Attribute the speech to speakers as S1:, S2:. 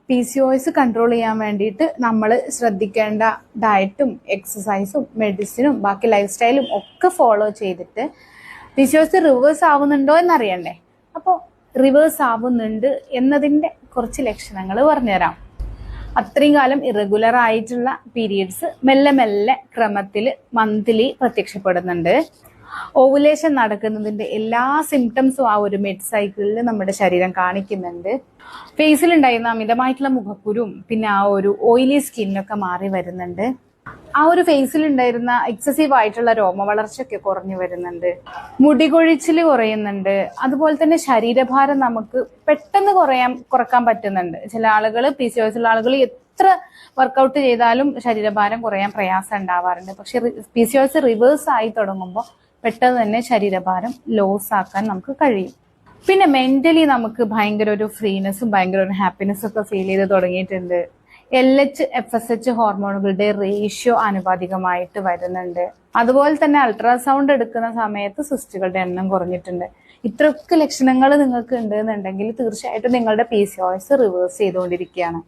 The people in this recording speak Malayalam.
S1: PCOS കൺട്രോൾ ചെയ്യാൻ വേണ്ടിയിട്ട് നമ്മൾ ശ്രദ്ധിക്കേണ്ട ഡയറ്റും എക്സസൈസും മെഡിസിനും ബാക്കി ലൈഫ് സ്റ്റൈലും ഒക്കെ ഫോളോ ചെയ്തിട്ട് PCOS റിവേഴ്സ് ആവുന്നുണ്ടോ എന്നറിയണ്ടേ. അപ്പോൾ റിവേഴ്സ് ആവുന്നുണ്ട് എന്നതിൻ്റെ കുറച്ച് ലക്ഷണങ്ങൾ പറഞ്ഞുതരാം. അത്രയും കാലം ഇറഗുലർ ആയിട്ടുള്ള പീരീഡ്സ് മെല്ലെ മെല്ലെ ക്രമത്തിൽ മന്ത്ലി പ്രത്യക്ഷപ്പെടുന്നുണ്ട്. ഓവുലേഷൻ നടക്കുന്നതിന്റെ എല്ലാ സിംറ്റംസും ആ ഒരു മിഡ് സൈക്കിളിൽ നമ്മുടെ ശരീരം കാണിക്കുന്നുണ്ട്. ഫേസിലുണ്ടായിരുന്ന അമിതമായിട്ടുള്ള മുഖക്കുരും പിന്നെ ആ ഒരു ഓയിലി സ്കിന്നൊക്കെ മാറി വരുന്നുണ്ട്. ആ ഒരു ഫേസിലുണ്ടായിരുന്ന എക്സസീവ് ആയിട്ടുള്ള രോമവളർച്ചയൊക്കെ കുറഞ്ഞു വരുന്നുണ്ട്. മുടികൊഴിച്ചിൽ കുറയുന്നുണ്ട്. അതുപോലെ തന്നെ ശരീരഭാരം നമുക്ക് പെട്ടെന്ന് കുറക്കാൻ പറ്റുന്നുണ്ട്. ചില ആളുകൾ PCOS ഉള്ള ആളുകൾ എത്ര വർക്കൗട്ട് ചെയ്താലും ശരീരഭാരം കുറയാൻ പ്രയാസം ഉണ്ടാവാറുണ്ട്. പക്ഷെ PCOS റിവേഴ്സ് ആയി തുടങ്ങുമ്പോൾ പെട്ടെന്ന് തന്നെ ശരീരഭാരം ലോസ് ആക്കാൻ നമുക്ക് കഴിയും. പിന്നെ മെന്റലി നമുക്ക് ഭയങ്കര ഒരു ഫ്രീനെസ്സും ഭയങ്കര ഒരു ഹാപ്പിനെസ്സും ഒക്കെ ഫീൽ ചെയ്ത് തുടങ്ങിയിട്ടുണ്ട്. LH FSH ഹോർമോണുകളുടെ റേഷ്യോ ആനുപാതികമായിട്ട് വരുന്നുണ്ട്. അതുപോലെ തന്നെ അൾട്രാസൗണ്ട് എടുക്കുന്ന സമയത്ത് സിസ്റ്റുകളുടെ എണ്ണം കുറഞ്ഞിട്ടുണ്ട്. ഇത്രയൊക്കെ ലക്ഷണങ്ങൾ നിങ്ങൾക്ക് ഉണ്ട് എന്നുണ്ടെങ്കിൽ തീർച്ചയായിട്ടും നിങ്ങളുടെ PCOS റിവേഴ്സ് ചെയ്തുകൊണ്ടിരിക്കുകയാണ്.